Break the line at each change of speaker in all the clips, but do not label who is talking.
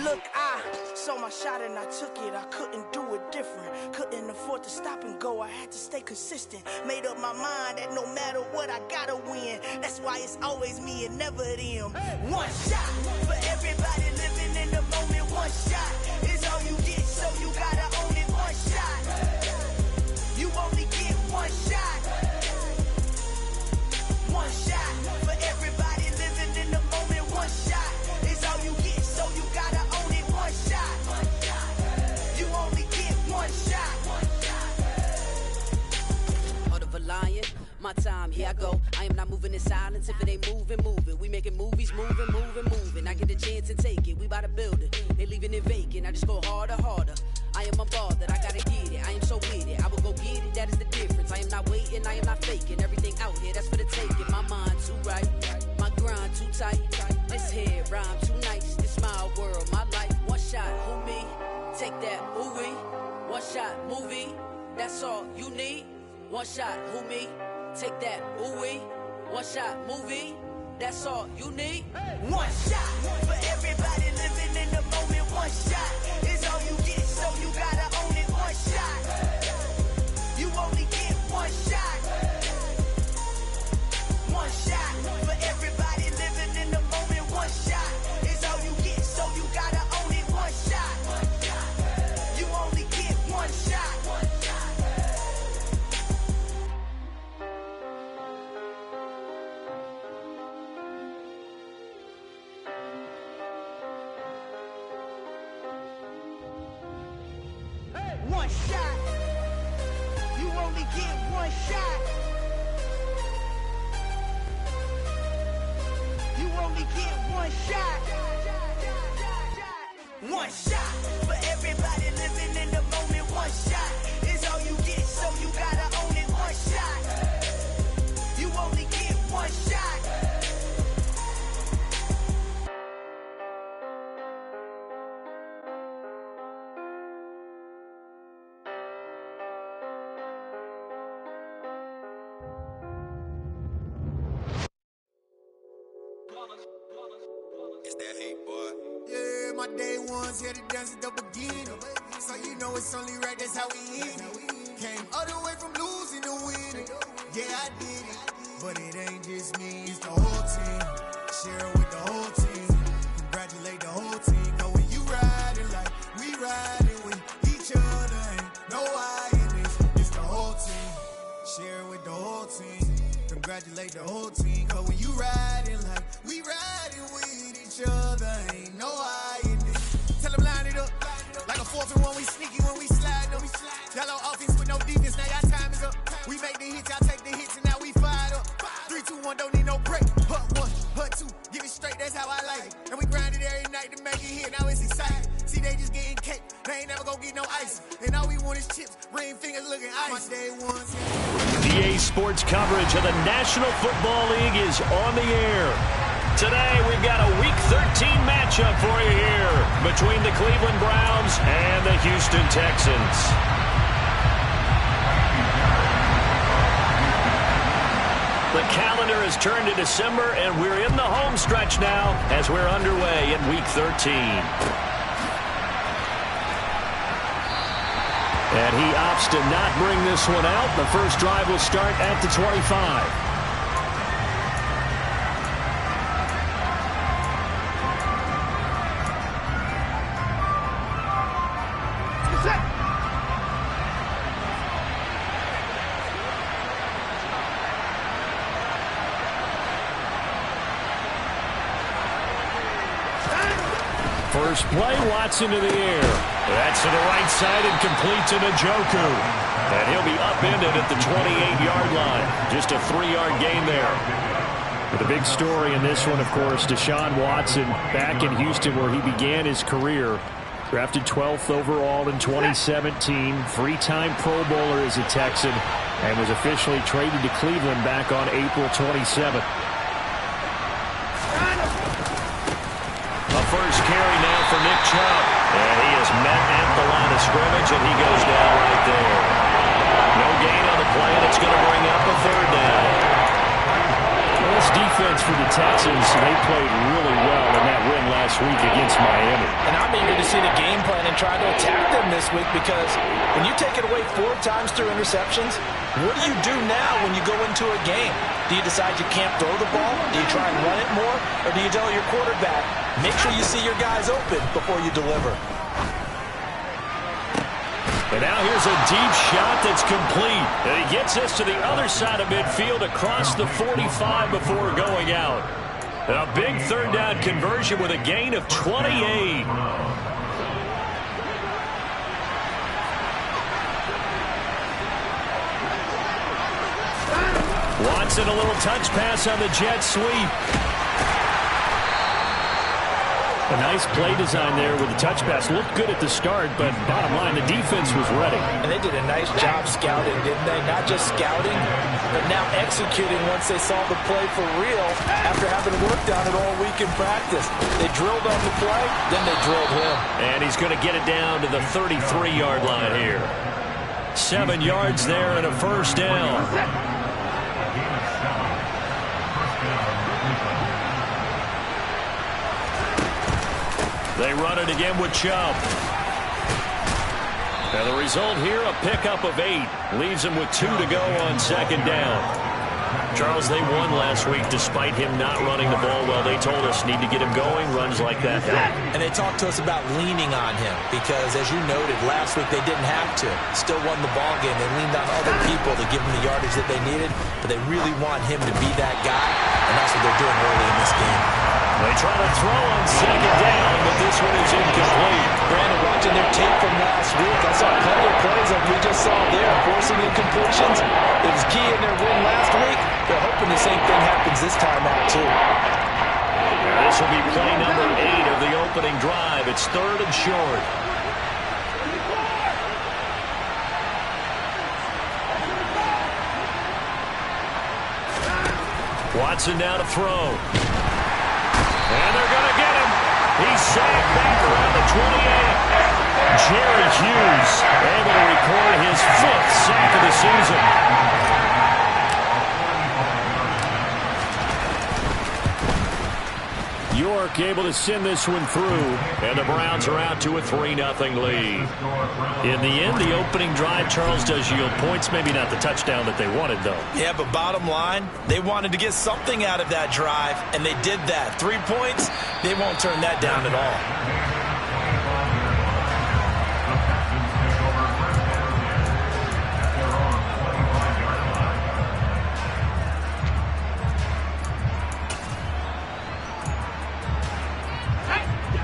Look, I saw my shot and I took it. I couldn't do it different. Couldn't afford to stop and go. I had to stay consistent. Made up my mind that no matter what, I gotta win. That's why it's always me and never them. One shot for everybody living in the moment. One shot is all you get, so you gotta own it. One shot. You only get one shot. One shot for everybody living in the moment. One shot is all you get, so you gotta own it. One shot. You only get one shot.
Heart of a lion, my time, here I go. I am not moving in silence. If it ain't moving, moving. We making movies, moving, moving, moving. I get a chance to take it. We bout to build it. They leaving it vacant. I just go harder, harder. I am unbothered, I gotta get it. I am so with it. I will go get it. That is the difference. I am not waiting. I am not faking. Everything out here, that's for the taking. My mind too right, my grind too tight. This head rhyme too nice. This my world, my life. One shot, who me? Take that, ooh wee. One shot, movie. That's all you need. One shot, who me? Take that, ooh wee. One shot, movie. That's all you need.
One shot for everybody living in the moment. One shot is all you get, so you gotta own it. One shot. You only get one shot. One shot for everybody living in the moment. One shot is all you get, so you gotta own it. One shot. You only get one shot. One shot. You only get one shot. You only get one shot. One shot for everybody living in the moment. One shot is all you get, so you gotta own it. One shot. You only get one shot.
It's that hate, boy. Yeah, my day ones here to dance at the beginning. So you know it's only right, that's how we end it. Came all the way from losing to winning. Yeah, I did it. But it ain't just me, it's the whole team. Share it with the whole team. Congratulate the whole team. Know when you riding like we riding with each other. Ain't no I in this. It's the whole team. Share it with the whole team. Congratulate the whole team. Cause when you riding like we riding with each other, ain't no I in this. Tell them line it up. Like a 4-1, we sneaky when we slide them. Yellow offense with no defense, now y'all time is up. We make the hits, y'all take the hits, and now we fired up. 3, 2, 1, don't need no break. Hut 1, hut 2, give it straight, that's how I like it. And we grind it every night to make it hit, now it's exciting. See, they just getting cake, they ain't never gonna get no ice. And all we want is chips, ring fingers looking ice. My day ones.
EA Sports coverage of the National Football League is on the air. Today, we've got a Week 13 matchup for you here between the Cleveland Browns and the Houston Texans. The calendar has turned to December, and we're in the home stretch now as we're underway in Week 13. And he opts to not bring this one out. The first drive will start at the 25. First play, Watson to the air. That's to the right side and complete to Njoku. And he'll be upended at the 28-yard line. Just a 3-yard gain there. But the big story in this one, of course, Deshaun Watson back in Houston where he began his career. Drafted 12th overall in 2017. Three-time Pro Bowler as a Texan. And was officially traded to Cleveland back on April 27th. First carry now for Nick Chubb. And he is met at the line of scrimmage, and he goes down right there. No gain on the play, and it's going to bring up a third down. Well, this defense defense for the Texans. They played really well in that win last week against Miami.
And I'm eager to see the game plan and try to attack them this week, because when you take it away 4 times through interceptions, what do you do now when you go into a game? Do you decide you can't throw the ball? Do you try and run it more? Or do you tell your quarterback, make sure you see your guys open before you deliver?
And now here's a deep shot that's complete. And he gets us to the other side of midfield across the 45 before going out. A big third down conversion with a gain of 28. Watson, a little touch pass on the jet sweep. A nice play design there with the touch pass. Looked good at the start, but bottom line, the defense was ready.
And they did a nice job scouting, didn't they? Not just scouting, but now executing once they saw the play for real after having worked on it all week in practice. They drilled on the play, then they drilled him. And
he's going to get it down to the 33-yard line here. 7 yards there and a first down. They run it again with Chubb. And the result here, a pickup of 8. Leaves them with 2 to go on second down. Charles, they won last week despite him not running the ball well. They told us need to get him going. Runs like that help.
And they talked to us about leaning on him because, as you noted, last week they didn't have to. Still won the ball game. They leaned on other people to give them the yardage that they needed, but they really want him to be that guy, and that's what they're doing early in this game.
They try to throw on second down, but this one is incomplete.
Brandon, watching their tape from last week, I saw plenty of plays like we just saw there, forcing incompletions. It was key in their win last week. They're hoping the same thing happens this time out, too.
This will be play number 8 of the opening drive. It's 3rd and short. Watson now to throw. And they're going to get him. He's sacked back around the 28. Jerry Hughes able to record his 5th sack of the season. York able to send this one through, and the Browns are out to a 3-0 lead. In the end, the opening drive, Charles, does yield points. Maybe not the touchdown that they wanted, though.
Yeah, but bottom line, they wanted to get something out of that drive, and they did that. 3 points, they won't turn that down at all.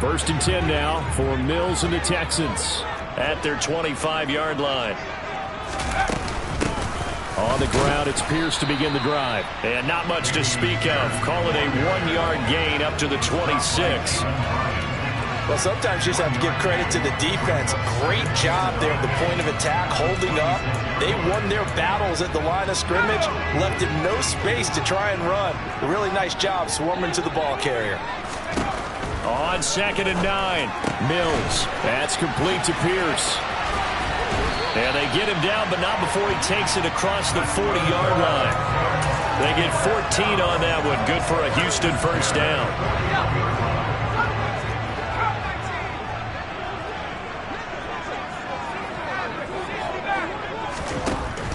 First and 10 now for Mills and the Texans at their 25-yard line. On the ground, it's Pierce to begin the drive. And not much to speak of. Call it a 1-yard gain up to the 26.
Well, sometimes you just have to give credit to the defense. Great job there at the point of attack, holding up. They won their battles at the line of scrimmage, left him no space to try and run. A really nice job swarming to the ball carrier.
On 2nd and 9, Mills. That's complete to Pierce. And they get him down, but not before he takes it across the 40-yard line. They get 14 on that one. Good for a Houston first down.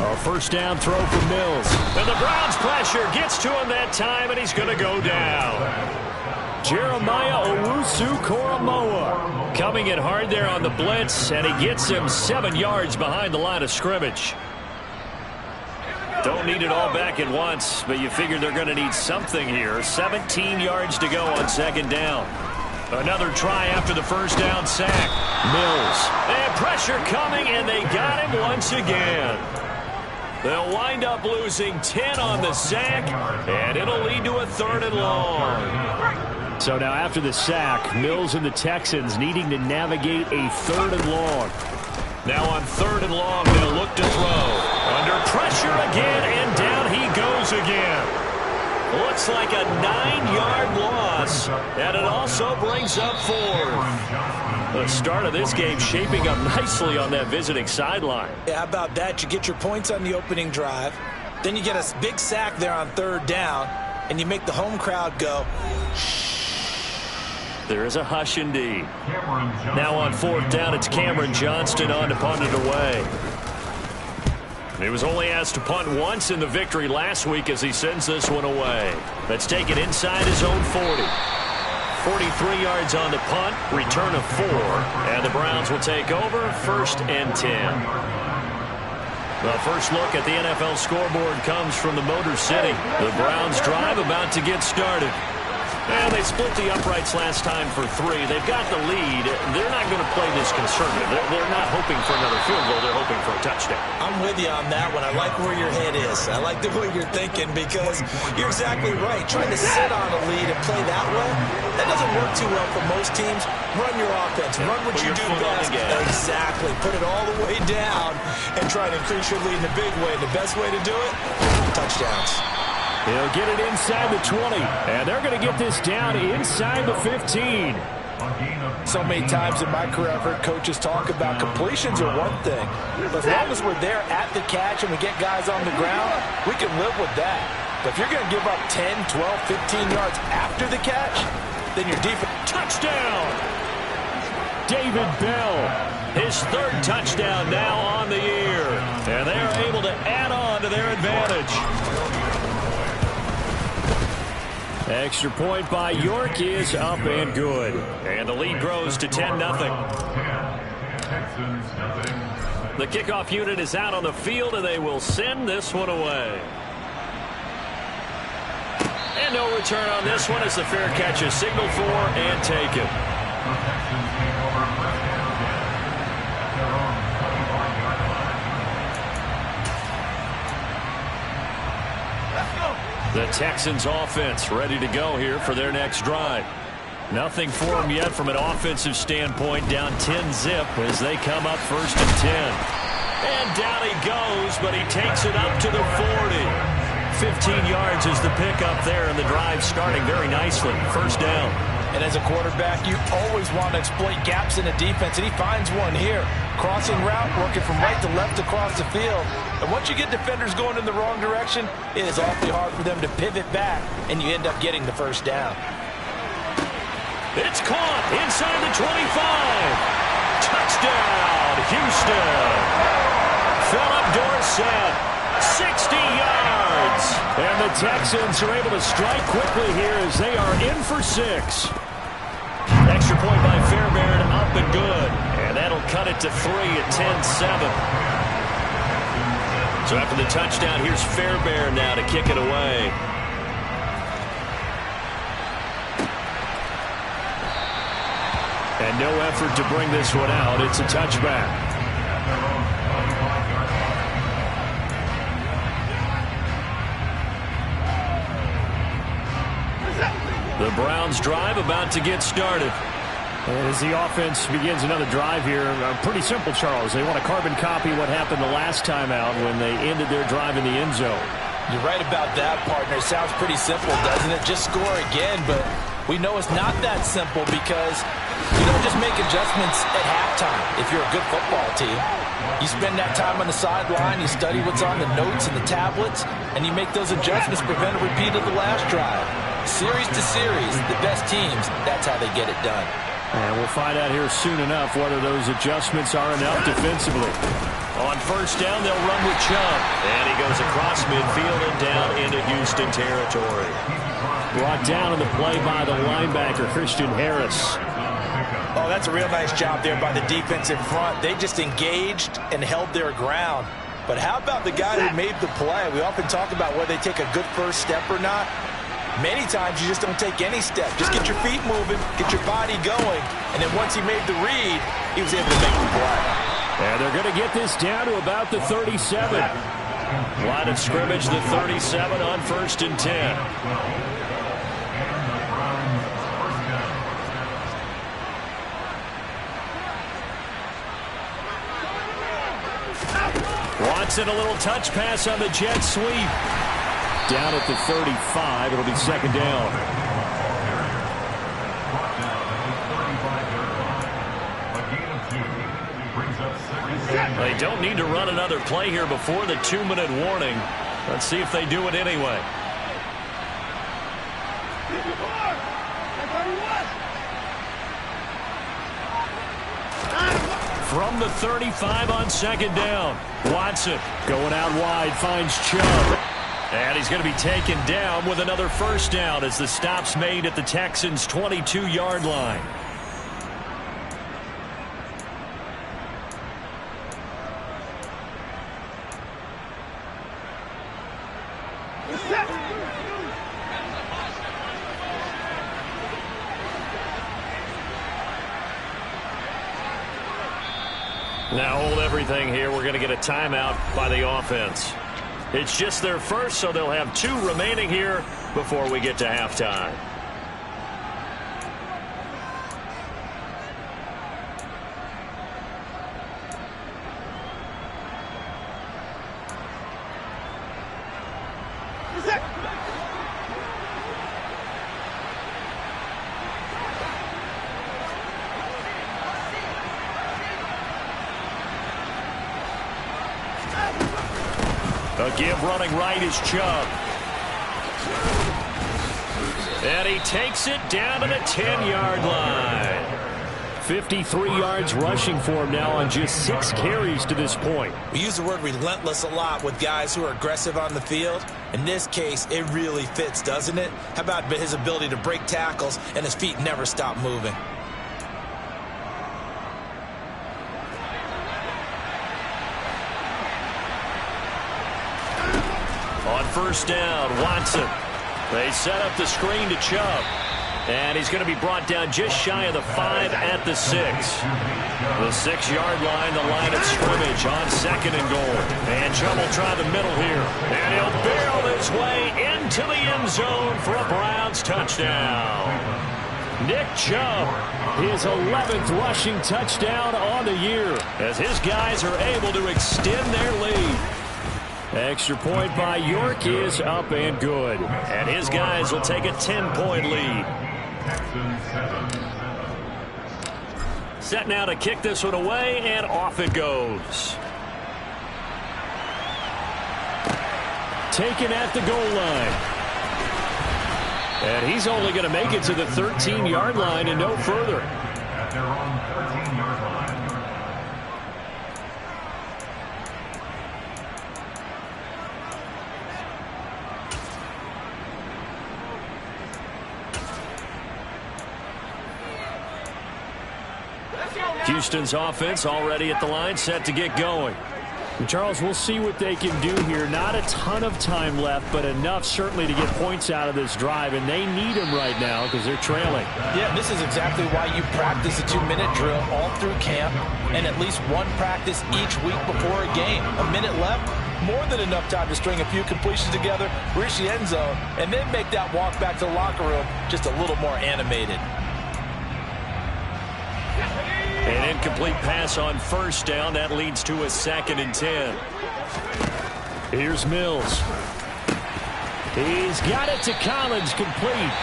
A first down throw for Mills. And the Browns pressure gets to him that time, and he's going to go down. Jeremiah Owusu-Koramoah coming in hard there on the blitz, and he gets him 7 yards behind the line of scrimmage. Don't need it all back at once, but you figure they're going to need something here. 17 yards to go on second down. Another try after the first down sack. Mills. And pressure coming, and they got him once again. They'll wind up losing 10 on the sack, and it'll lead to a 3rd and long. So now after the sack, Mills and the Texans needing to navigate a 3rd and long. Now on 3rd and long, they'll look to throw. Under pressure again, and down he goes again. Looks like a 9-yard loss, and it also brings up 4th. The start of this game shaping up nicely on that visiting sideline.
Yeah, how about that? You get your points on the opening drive. Then you get a big sack there on 3rd down. and you make the home crowd go,
there is a hush indeed. Now on 4th down, it's Cameron Johnston on to punt it away. He was only asked to punt once in the victory last week as he sends this one away. Let's take it inside his own 40. 43 yards on the punt, return of 4, and the Browns will take over 1st and 10. The first look at the NFL scoreboard comes from the Motor City. The Browns drive about to get started. And they split the uprights last time for 3. They've got the lead. They're not going to play this conservative. They're not hoping for another field goal. They're hoping for a touchdown.
I'm with you on that one. I like where your head is. I like the way you're thinking because you're exactly right. Trying to sit on a lead and play that way, that doesn't work too well for most teams. Run your offense. Run what you do best. Exactly. Put it all the way down and try to increase your lead in a big way. The best way to do it, touchdowns.
He'll get it inside the 20, and they're going to get this down inside the 15.
So many times in my career I've heard coaches talk about completions are one thing. But as long as we're there at the catch and we get guys on the ground, we can live with that. But if you're going to give up 10, 12, 15 yards after the catch, then your defense...
Touchdown! David Bell, his 3rd touchdown now on the year. And they are able to add on to their advantage. Extra point by York is up and good. And the lead grows to 10-0. The kickoff unit is out on the field, and they will send this one away. And no return on this one as the fair catch is signaled for and taken. The Texans offense ready to go here for their next drive. Nothing for them yet from an offensive standpoint. Down 10-zip as they come up 1st and 10. And down he goes, but he takes it up to the 40. 15 yards is the pickup there, and the drive starting very nicely. 1st down.
And as a quarterback, you always want to exploit gaps in the defense, and he finds one here. Crossing route, working from right to left across the field. And once you get defenders going in the wrong direction, it is awfully hard for them to pivot back, and you end up getting the 1st down.
It's caught inside the 25. Touchdown, Houston. Philip Dorsett, 60 yards. And the Texans are able to strike quickly here as they are in for 6. Extra point by Fairbairn, up and good. And that'll cut it to 3 at 10-7. So after the touchdown, here's Fairbairn now to kick it away. And no effort to bring this one out. It's a touchback. The Browns drive about to get started.
And as the offense begins another drive here, pretty simple, Charles. They want to carbon copy what happened the last time out when they ended their drive in the end zone.
You're right about that, partner. It sounds pretty simple, doesn't it? Just score again, but we know it's not that simple because you don't just make adjustments at halftime if you're a good football team. You spend that time on the sideline, you study what's on the notes and the tablets, and you make those adjustments, prevent a repeat of the last drive. Series to series, the best teams, that's how they get it done.
And we'll find out here soon enough whether those adjustments are enough defensively.
On 1st down, they'll run with Chubb. And he goes across midfield and down into Houston territory.
Brought down in the play by the linebacker, Christian Harris.
Oh, that's a real nice job there by the defense in front. They just engaged and held their ground. But how about the guy who made the play? We often talk about whether they take a good first step or not. Many times you just don't take any step. Just get your feet moving, get your body going, and then once he made the read, he was able to make the play.
And they're going to get this down to about the 37.
Line of scrimmage, the 37 on 1st and 10. Watson, a little touch pass on the jet sweep.
Down at the 35, it'll be 2nd down.
They don't need to run another play here before the 2-minute warning. Let's see if they do it anyway. From the 35 on second down, Watson going out wide, finds Chubb. And he's going to be taken down with another first down as the stop's made at the Texans' 22-yard line. Now hold everything here. We're going to get a timeout by the offense. It's just their first, so they'll have 2 remaining here before we get to halftime. A give running right is Chubb. And he takes it down to the 10-yard line. 53 yards rushing for him now on just 6 carries to this point.
We use the word relentless a lot with guys who are aggressive on the field. In this case, it really fits, doesn't it? How about his ability to break tackles and his feet never stop moving?
On first down, Watson. They set up the screen to Chubb. And he's going to be brought down just shy of the 5 at the 6. The 6-yard line, the line of scrimmage on second and goal. And Chubb will try the middle here. And he'll barrel his way into the end zone for a Browns touchdown. Nick Chubb, his 11th rushing touchdown on the year, as his guys are able to extend their lead. Extra point by York is up and good. And his guys will take a 10-point lead. Set now to kick this one away, and off it goes. Taken at the goal line. And he's only going to make it to the 13-yard line and no further.
At their own 13-yard line.
Houston's offense already at the line, set to get going.
Charles, we'll see what they can do here. Not a ton of time left, but enough certainly to get points out of this drive, and they need them right now because they're trailing.
Yeah, this is exactly why you practice a 2-minute drill all through camp and at least one practice each week before a game. A minute left, more than enough time to string a few completions together, reach the end zone, and then make that walk back to the locker room just a little more animated.
An incomplete pass on first down. That leads to a 2nd and 10.
Here's Mills. He's got it to Collins, complete.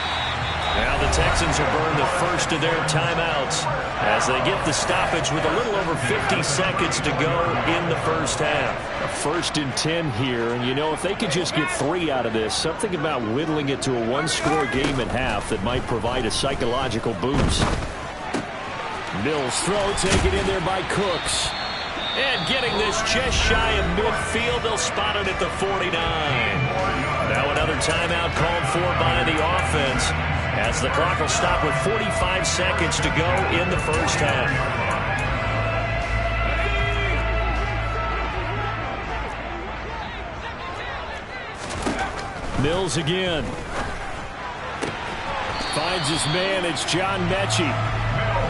Now the Texans will burn the first of their timeouts as they get the stoppage with a little over 50 seconds to go in the first half.
A 1st and 10 here, and you know, if they could just get 3 out of this, something about whittling it to a 1-score game at half that might provide a psychological boost. Mills throw taken in there by Cooks.
And getting this just shy of midfield, they'll spot it at the 49. Now another timeout called for by the offense as the clock will stop with 45 seconds to go in the first half.
Mills again. Finds his man. It's John Mechie.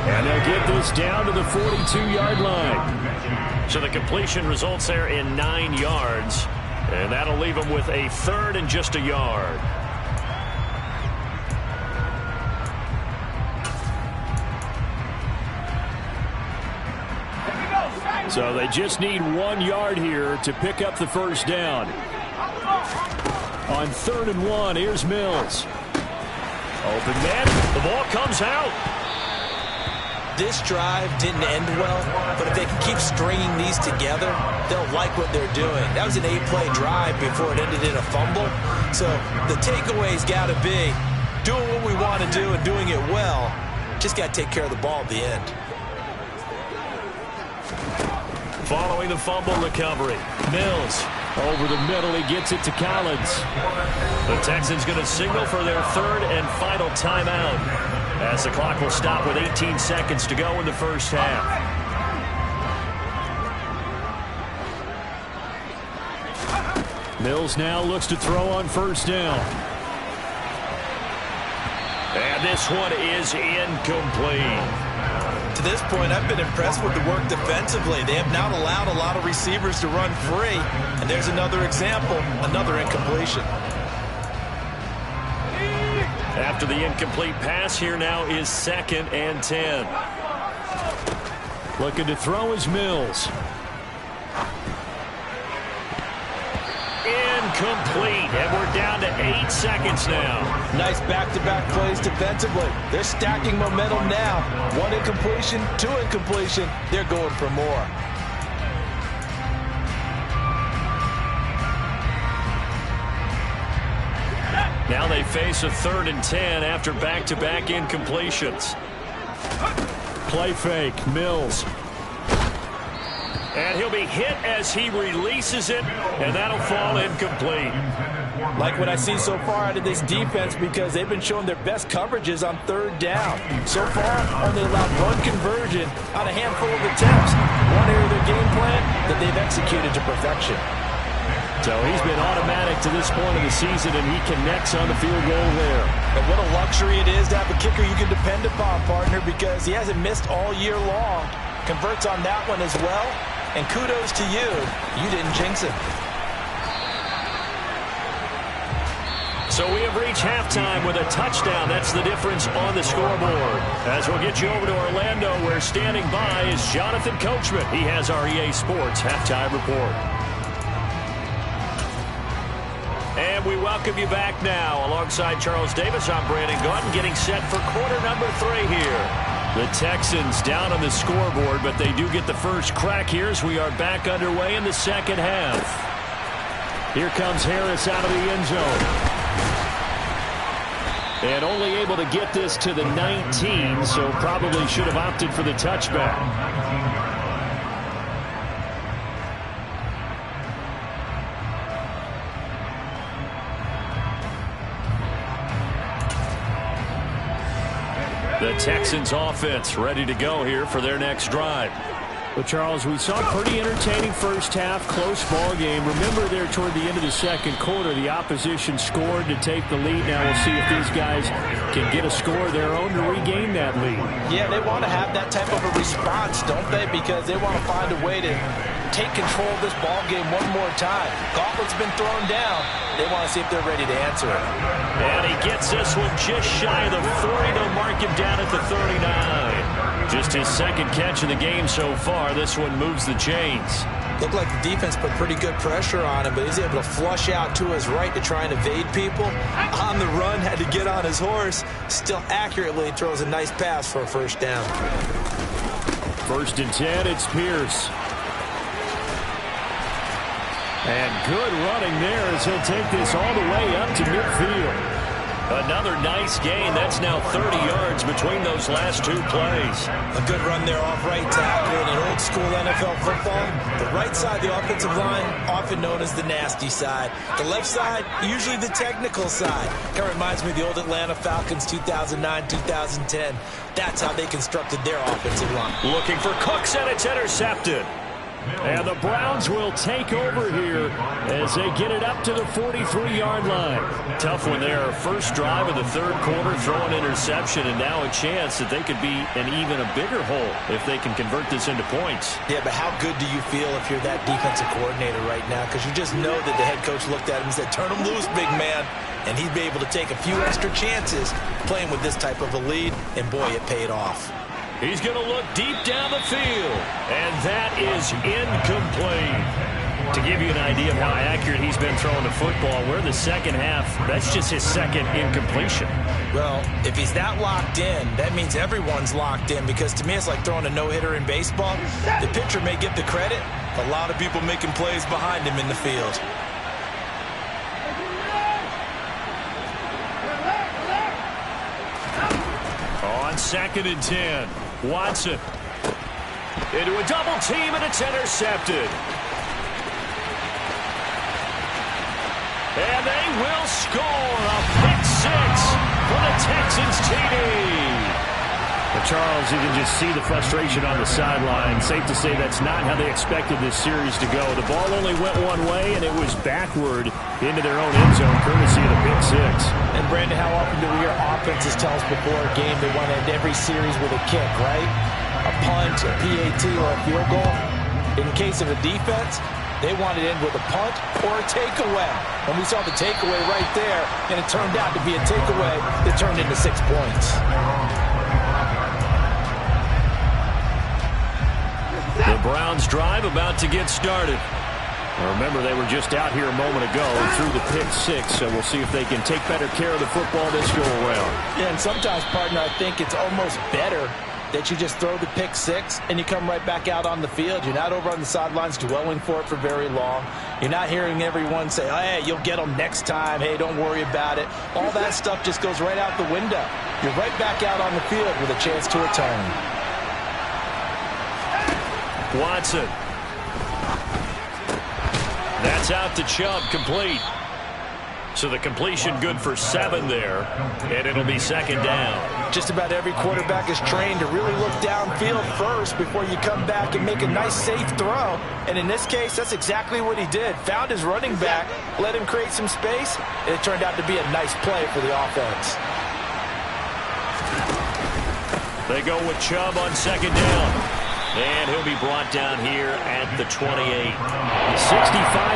And they'll get this down to the 42-yard line.
So the completion results there in 9 yards. And that'll leave them with a 3rd and just a yard.
So they just need 1 yard here to pick up the first down. On 3rd and 1, here's Mills.
Open man. The ball comes out.
This drive didn't end well, but if they can keep stringing these together, they'll like what they're doing. That was an 8-play drive before it ended in a fumble. So the takeaway's got to be, doing what we want to do and doing it well. Just got to take care of the ball at the end.
Following the fumble recovery, Mills over the middle. He gets it to Collins. The Texans going to signal for their third and final timeout as the clock will stop with 18 seconds to go in the first half. Mills now looks to throw on first down. And this one is incomplete.
To this point, I've been impressed with the work defensively. They have not allowed a lot of receivers to run free. And there's another example, another incompletion.
After the incomplete pass, here now is 2nd and 10. Looking to throw is Mills. Incomplete, and we're down to 8 seconds now.
Nice back-to-back plays defensively. They're stacking momentum now. 1 incompletion, 2 incompletion. They're going for more.
Now they face a 3rd and 10 after back-to-back incompletions. Play fake, Mills. And he'll be hit as he releases it, and that'll fall incomplete.
Like what I see so far out of this defense, because they've been showing their best coverages on 3rd down. So far, only allowed 1 conversion on a handful of attempts. One area of their game plan that they've executed to perfection.
So he's been automatic to this point of the season, and he connects on the field goal there.
And what a luxury it is to have a kicker you can depend upon, partner, because he hasn't missed all year long. Converts on that one as well. And kudos to you. You didn't jinx him.
So we have reached halftime with a touchdown. That's the difference on the scoreboard. As we'll get you over to Orlando, where standing by is Jonathan Coachman. He has our EA Sports halftime report. And we welcome you back now. Alongside Charles Davis, I'm Brandon Gautin, getting set for quarter number 3 here. The Texans down on the scoreboard, but they do get the first crack here as we are back underway in the second half. Here comes Harris out of the end zone. And only able to get this to the 19, so probably should have opted for the touchback. The Texans offense ready to go here for their next drive. Well, Charles, we saw a pretty entertaining first half, close ball game. Remember there toward the end of the second quarter, the opposition scored to take the lead. Now we'll see if these guys can get a score of their own to regain that lead.
Yeah, they want to have that type of a response, don't they? Because they want to find a way to take control of this ball game one more time. Gauntlet's been thrown down. They want to see if they're ready to answer it.
And he gets this one just shy of the 40. They'll mark him down at the 39. Just his second catch of the game so far. This one moves the chains.
Looked like the defense put pretty good pressure on him, but he's able to flush out to his right to try and evade people. On the run, had to get on his horse. Still accurately throws a nice pass for a first down.
1st and 10, it's Pierce. And good running there as he'll take this all the way up to midfield. Another nice gain. That's now 30 yards between those last 2 plays.
A good run there off right tackle in an old school NFL football. The right side of the offensive line, often known as the nasty side. The left side, usually the technical side. Kind of reminds me of the old Atlanta Falcons 2009-2010. That's how they constructed their offensive line.
Looking for Cooks, and it's intercepted. And the Browns will take over here as they get it up to the 43-yard line. Tough one there. First drive of the 3rd quarter, throw an interception, and now a chance that they could be in even a bigger hole if they can convert this into points.
Yeah, but how good do you feel if you're that defensive coordinator right now? Because you just know that the head coach looked at him and said, turn him loose, big man. And he'd be able to take a few extra chances playing with this type of a lead, and boy, it paid off.
He's going to look deep down the field, and that is incomplete. To give you an idea of how accurate he's been throwing the football, we're in the second half. That's just his 2nd incompletion.
Well, if he's that locked in, that means everyone's locked in, because to me it's like throwing a no-hitter in baseball. The pitcher may get the credit, a lot of people making plays behind him in the field.
on 2nd and 10. Watson into a double team, and it's intercepted. And they will score a pick six for the Texans TD.
Well, Charles, you can just see the frustration on the sideline. Safe to say that's not how they expected this series to go. The ball only went one way, and it was backward into their own end zone, courtesy of the pick six.
And, Brandon, how often do we hear offenses tell us before a game they want to end every series with a kick, right? A punt, a PAT, or a field goal. In case of a defense, they want it in with a punt or a takeaway. And we saw the takeaway right there, and it turned out to be a takeaway that turned into 6 points.
The Browns drive about to get started.
Remember, they were just out here a moment ago and threw the pick six, so we'll see if they can take better care of the football this go-around.
Yeah, and sometimes, partner, I think it's almost better that you just throw the pick six and you come right back out on the field. You're not over on the sidelines dwelling for it for very long. You're not hearing everyone say, oh, hey, you'll get them next time. Hey, don't worry about it. All that stuff just goes right out the window. You're right back out on the field with a chance to return.
Watson. That's out to Chubb, complete. So the completion good for 7 there, and it'll be 2nd down.
Just about every quarterback is trained to really look downfield first before you come back and make a nice, safe throw. And in this case, that's exactly what he did. Found his running back, let him create some space, and it turned out to be a nice play for the offense.
They go with Chubb on 2nd down. And he'll be brought down here at the 28. 65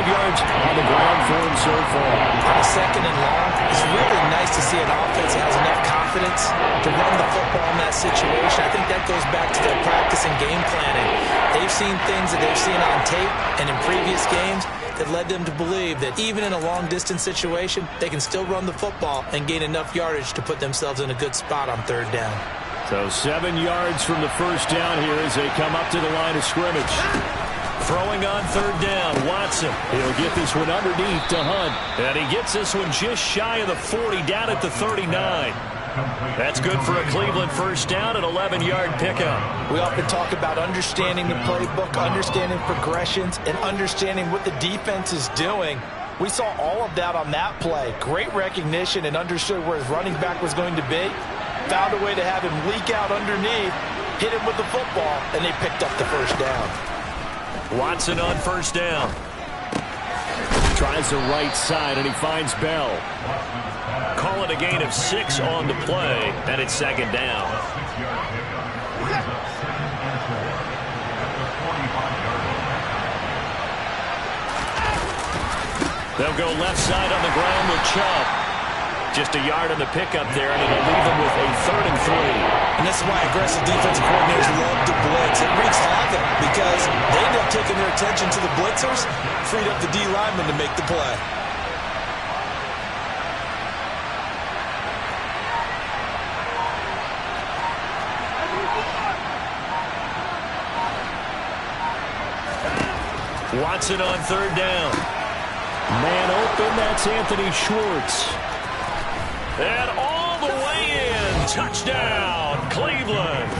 yards on the ground for him so far.
On a 2nd and long, it's really nice to see an offense that has enough confidence to run the football in that situation. I think that goes back to their practice and game planning. They've seen things that they've seen on tape and in previous games that led them to believe that even in a long-distance situation, they can still run the football and gain enough yardage to put themselves in a good spot on 3rd down.
So 7 yards from the first down here as they come up to the line of scrimmage.
Throwing on 3rd down, Watson.
He'll get this one underneath to Hunt.
And he gets this one just shy of the 40, down at the 39. That's good for a Cleveland first down, an 11-yard pickup.
We often talk about understanding the playbook, understanding progressions, and understanding what the defense is doing. We saw all of that on that play. Great recognition and understood where his running back was going to be. Found a way to have him leak out underneath, hit him with the football, and they picked up the first down.
Watson on 1st down.
Tries the right side, and he finds Bell.
Call it a gain of 6 on the play, and it's 2nd down. They'll go left side on the ground with Chubb. Just a yard on the pickup there, and it'll leave them with a 3rd and 3.
And that's why aggressive defensive coordinators love to blitz. It wreaks havoc because they end up taking their attention to the blitzers, freed up the D lineman to make the play.
Watson on 3rd down.
Man open, that's Anthony Schwartz.
And all the way in. Touchdown, Cleveland.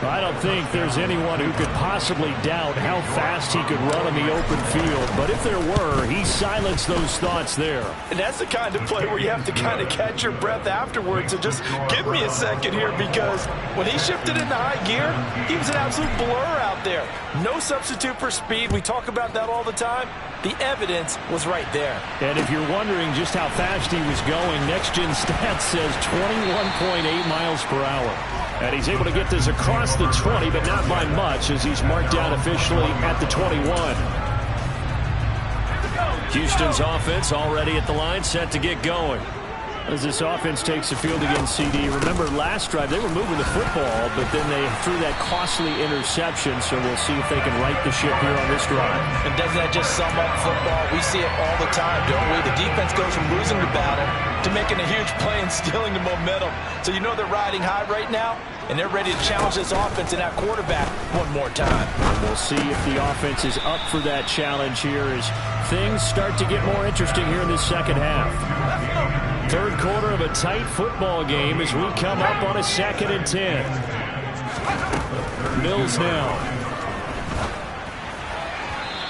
I don't think there's anyone who could possibly doubt how fast he could run on the open field. But if there were, he silenced those thoughts there.
And that's the kind of play where you have to kind of catch your breath afterwards and just give me a second here, because when he shifted into high gear, he was an absolute blur out there. No substitute for speed. We talk about that all the time. The evidence was right there.
And if you're wondering just how fast he was going, Next Gen Stats says 21.8 miles per hour. And he's able to get this across the 20, but not by much, as he's marked down officially at the 21.
Houston's offense already at the line, set to get going.
As this offense takes the field against CD, remember last drive they were moving the football, but then they threw that costly interception, so we'll see if they can right the ship here on this drive.
And doesn't that just sum up football? We see it all the time, don't we? The defense goes from losing the battle to making a huge play and stealing the momentum. So you know they're riding high right now, and they're ready to challenge this offense and that quarterback one more time.
And we'll see if the offense is up for that challenge here as things start to get more interesting here in this second half. Third quarter of a tight football game as we come up on a 2nd and 10. Mills now.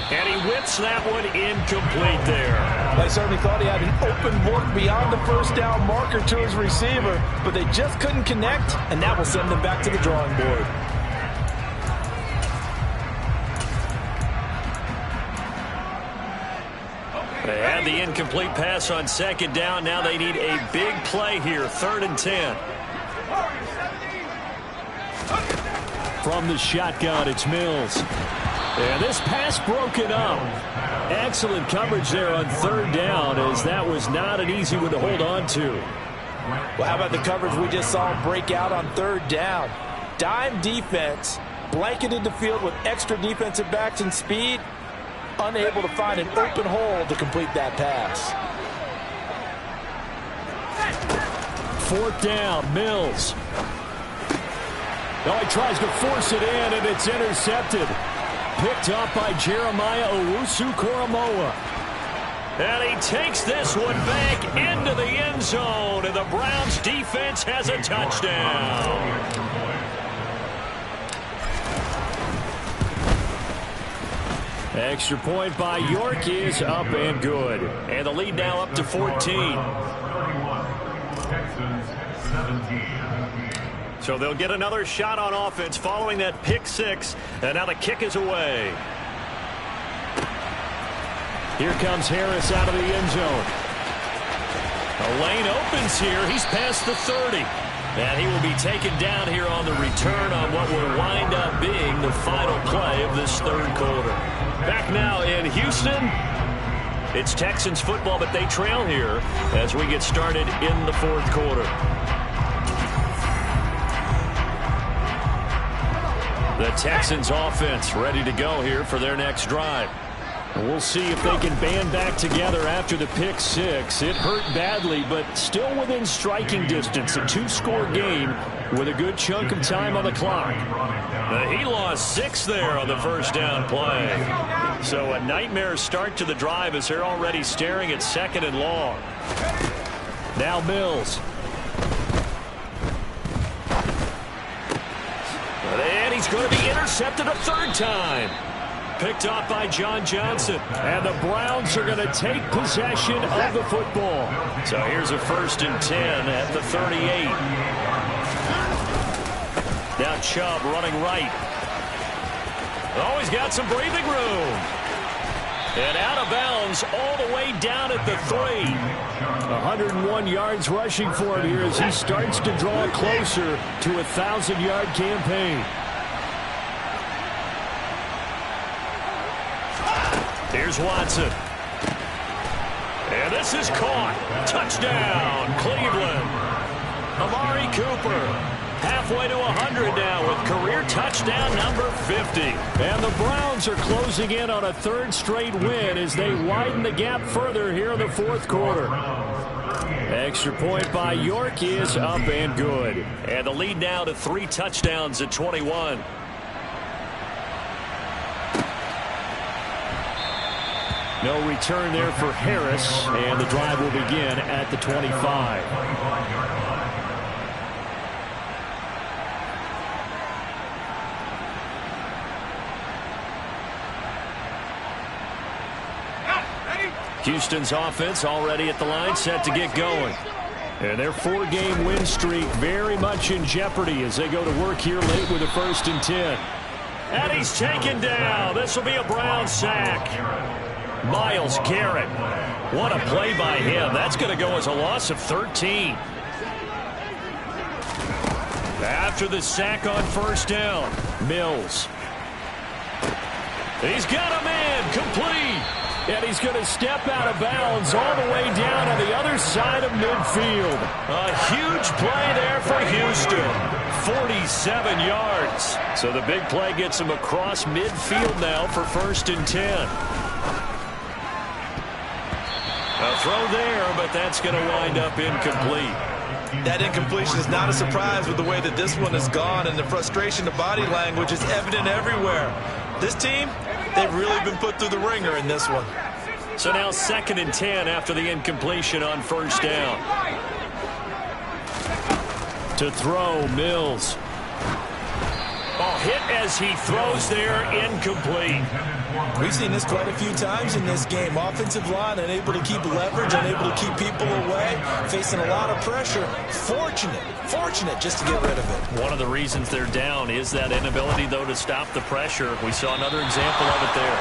And he whips that one incomplete there.
They certainly thought he had an open look beyond the first down marker to his receiver, but they just couldn't connect, and that will send them back to the drawing board.
They had the incomplete pass on 2nd down. Now they need a big play here, 3rd and 10. From the shotgun, it's Mills. And this pass broken up. Excellent coverage there on 3rd down, as that was not an easy one to hold on to.
Well, how about the coverage we just saw break out on 3rd down? Dime defense, blanketed the field with extra defensive backs and speed, unable to find an open hole to complete that pass.
4th down, Mills. Oh, he tries to force it in, and it's intercepted. Picked up by Jeremiah Owusu-Koramoah. And he takes this one back into the end zone, and the Browns defense has a touchdown. Extra point by York is up and good. And the lead now up to 14.
31. Texans 17.
So they'll get another shot on offense following that pick 6. And now the kick is away.
Here comes Harris out of the end zone.
A lane opens here. He's past the 30. And he will be taken down here on the return on what will wind up being the final play of this 3rd quarter. Back now in Houston. It's Texans football, but they trail here as we get started in the 4th quarter. The Texans offense ready to go here for their next drive.
We'll see if they can band back together after the pick 6. It hurt badly, but still within striking distance. A 2-score game with a good chunk of time on the clock.
He lost 6 there on the first down play. So a nightmare start to the drive as they're already staring at 2nd and long.
Now Mills.
And he's going to be intercepted a 3rd time. Picked off by John Johnson.
And the Browns are going to take possession of the football.
So here's a 1st and 10 at the 38. Now Chubb running right. Oh, he's got some breathing room. And out of bounds all the way down at the 3.
101 yards rushing for him here as he starts to draw closer to a 1,000-yard campaign.
Here's Watson. And this is caught. Touchdown, Cleveland. Amari Cooper halfway to 100 now with career touchdown number 50.
And the Browns are closing in on a 3rd straight win as they widen the gap further here in the 4th quarter.
Extra point by York is up and good. And the lead now to 3 touchdowns at 21.
No return there for Harris, and the drive will begin at the 25.
Houston's offense already at the line, set to get going.
And their 4-game win streak very much in jeopardy as they go to work here late with a 1st and 10.
And he's taken down. This will be a Brown sack. Myles Garrett. What a play by him. That's going to go as a loss of 13. After the sack on 1st down, Mills. He's got a man complete.
And he's going to step out of bounds all the way down on the other side of midfield.
A huge play there for Houston. 47 yards.
So the big play gets him across midfield now for 1st and 10.
A throw there, but that's going to wind up incomplete.
That incompletion is not a surprise with the way that this one has gone, and the frustration, the body language is evident everywhere. This team, they've really been put through the ringer in this one.
So now 2nd and 10 after the incompletion on first down. To throw, Mills. Oh, hit as he throws there, incomplete.
We've seen this quite a few times in this game. Offensive line unable to keep leverage, unable to keep people away, facing a lot of pressure. Fortunate just to get rid of it.
One of the reasons they're down is that inability, though, to stop the pressure. We saw another example of it there.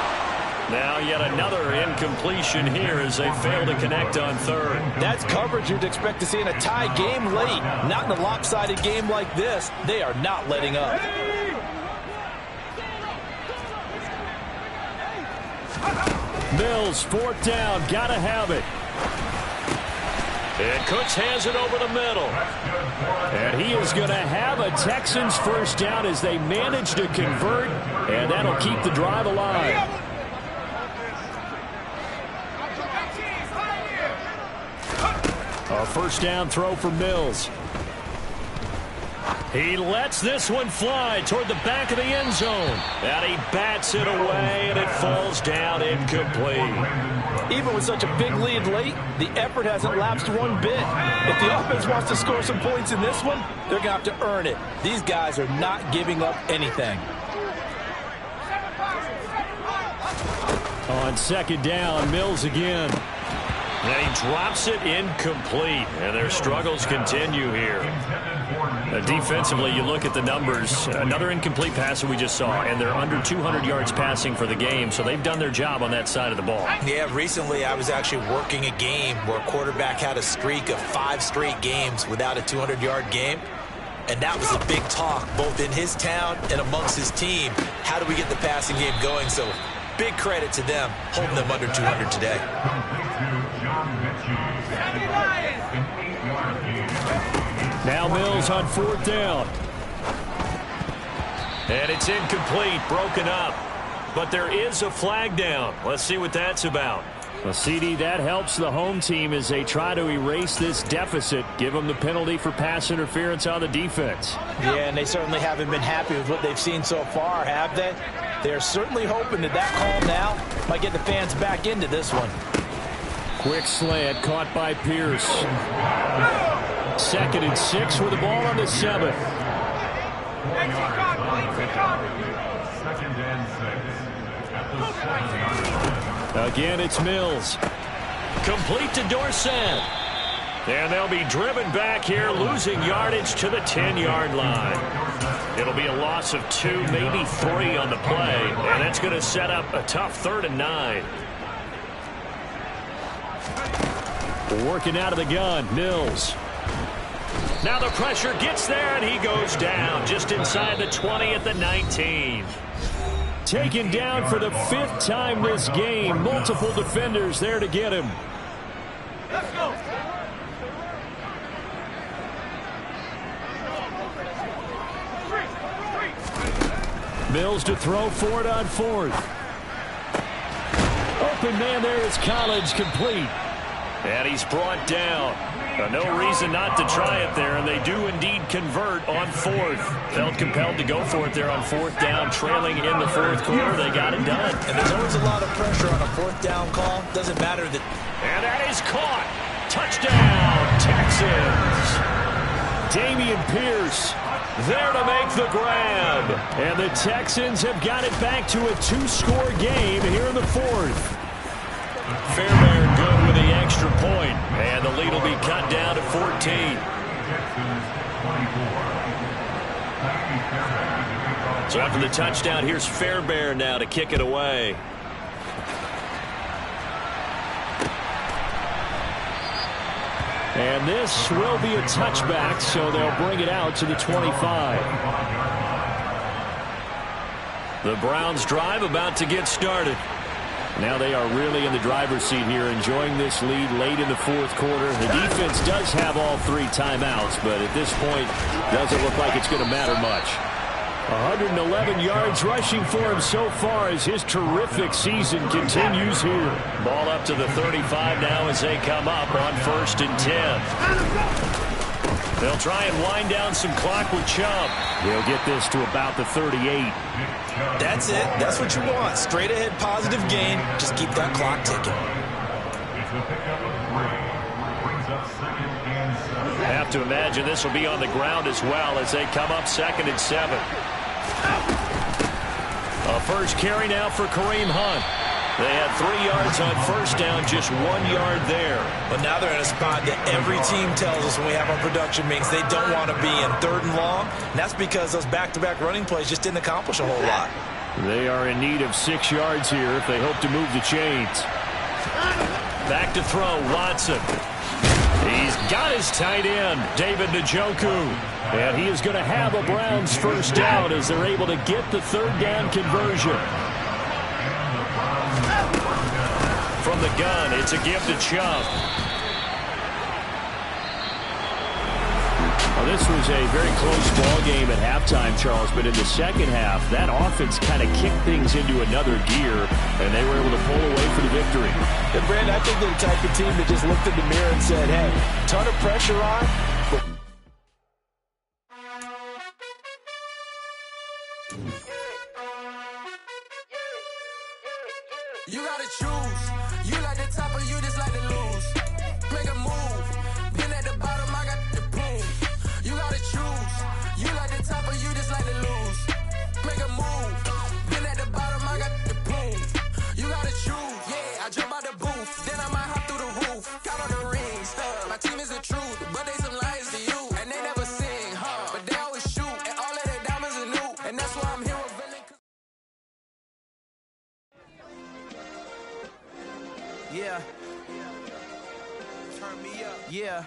Now yet another incompletion here as they fail to connect on 3rd.
That's coverage you'd expect to see in a tie game late. Not in a lopsided game like this. They are not letting up.
Mills, 4th down, gotta have it.
And Cooks has it over the middle.
And he is going to have a Texans first down as they manage to convert, and that'll keep the drive alive. A first down throw for Mills. He lets this one fly toward the back of the end zone. And he bats it away, and it falls down incomplete.
Even with such a big lead late, the effort hasn't lapsed one bit. If the offense wants to score some points in this one, they're going to have to earn it. These guys are not giving up anything.
On 2nd down, Mills again.
And he drops it incomplete. And their struggles continue here. Defensively, you look at the numbers. Another incomplete pass that we just saw, and they're under 200 yards passing for the game, so they've done their job on that side of the ball.
Yeah, recently I was actually working a game where a quarterback had a streak of 5 straight games without a 200-yard game, and that was a big talk both in his town and amongst his team. How do we get the passing game going? So big credit to them, holding them under 200 today.
Now Mills on 4th down.
And it's incomplete, broken up. But there is a flag down. Let's see what that's about.
Well, CD, that helps the home team as they try to erase this deficit, give them the penalty for pass interference on the defense.
Yeah, and they certainly haven't been happy with what they've seen so far, have they? They're certainly hoping that call now might get the fans back into this one.
Quick slant caught by Pierce. 2nd and 6 with the ball on the 7th.
2nd and 6.
Again, it's Mills.
Complete to Dorsett. And they'll be driven back here, losing yardage to the 10-yard line. It'll be a loss of 2, maybe 3 on the play. And that's going to set up a tough 3rd and 9.
Working out of the gun, Mills.
Now the pressure gets there, and he goes down just inside the 20 at the 19.
Taken down for the 5th time this game. Multiple defenders there to get him.
Let's go.
Mills to throw for it on 4th. Open man there is Collins, complete.
And he's brought down. No reason not to try it there, and they do indeed convert on 4th. Felt compelled to go for it there on 4th down, trailing in the 4th quarter. They got it done.
And there's always a lot of pressure on a 4th down call. Doesn't matter that.
And that is caught. Touchdown, Texans.
Damian Pierce there to make the grab. And the Texans have got it back to a 2-score game here in the 4th.
Fairbairn good with the extra point, and the lead will be cut down to 14. So after the touchdown, here's Fairbairn now to kick it away.
And this will be a touchback, so they'll bring it out to the 25.
The Browns drive about to get started.
Now they are really in the driver's seat here, enjoying this lead late in the 4th quarter. The defense does have all 3 timeouts, but at this point, doesn't look like it's going to matter much. 111 yards rushing for him so far as his terrific season continues here.
Ball up to the 35 now as they come up on 1st and 10. They'll try and wind down some clock with Chubb.
They'll get this to about the 38.
That's it. That's what you want. Straight ahead positive gain. Just keep that clock ticking.
pickup of 3. Brings up 2nd and 7.
I have to imagine this will be on the ground as well as they come up 2nd and 7. A first carry now for Kareem Hunt. They had 3 yards on first down, just 1 yard there.
But now they're in a spot that every team tells us when we have our production meetings they don't want to be in 3rd and long. And that's because those back-to-back running plays just didn't accomplish a whole lot. They are in need of 6 yards here if they hope to move the chains. Back to throw, Watson. He's got his tight end, David Njoku. And he is going to have a Browns first down as they're able to get the 3rd down conversion. From the gun, it's a give to Chubb. Well, this was a very close ball game at halftime, Charles, but in the second half, that offense kind of kicked things into another gear, and they were able to pull away for the victory. And, Brandon, I think they're the type of team that just looked in the mirror and said, hey, ton of pressure on, but
you gotta choose. You like the top or you just like to lose. Make a move. Been at the bottom, I got the boom. You gotta choose. You like the top or you just like to lose. Make a move. Been at the bottom, I got the boom. You gotta choose. Yeah, I jump out the booth. Then I might hop through the roof. Count on the rings. My team is the truth, but they some liars to you. And they never sing, huh? But they always shoot. And all of their diamonds are new. And that's why I'm here with Villain. Yeah. Turn me up. Yeah.